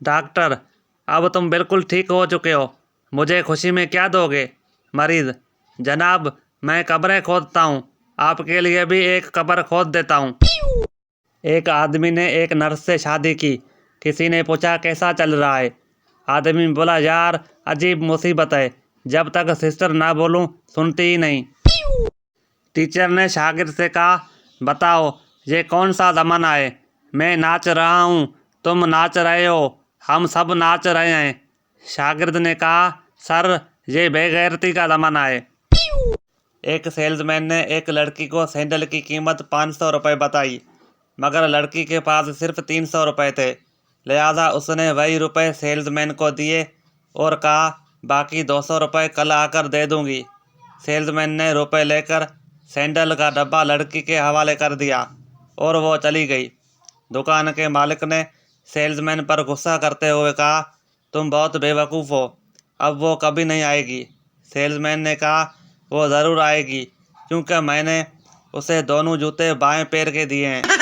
Doctor, अब तुम बिल्कुल ठीक हो चुके हो, मुझे खुशी में क्या दोगे? मरीज, जनाब, मैं कब्रें खोदता हूँ, आपके लिए भी एक कब्र खोद देता हूँ। एक आदमी ने एक नर्स से शादी की। किसी ने पूछा कैसा चल रहा है? आदमी बोला, यार अजीब मुसीबत है, जब तक सिस्टर ना बोलूं सुनती ही नहीं। टीचर ने शागिर्द से कहा, बताओ ये कौन सा ज़माना है? मैं नाच रहा हूँ, तुम नाच रहे हो, हम सब नाच रहे हैं। शागिर्द ने कहा, सर ये बेगैरती का ज़माना है। एक सेल्समैन ने एक लड़की को सैंडल की कीमत 500 रुपये बताई, मगर लड़की के पास सिर्फ 300 रुपये थे। लिहाजा उसने वही रुपए सेल्समैन को दिए और कहा, बाकी 200 रुपये कल आकर दे दूंगी। सेल्समैन ने रुपए लेकर सैंडल का डब्बा लड़की के हवाले कर दिया और वो चली गई। दुकान के मालिक ने सेल्समैन पर गुस्सा करते हुए कहा, तुम बहुत बेवकूफ़ हो, अब वो कभी नहीं आएगी। सेल्समैन ने कहा, वो ज़रूर आएगी, क्योंकि मैंने उसे दोनों जूते बाएं पैर के दिए हैं।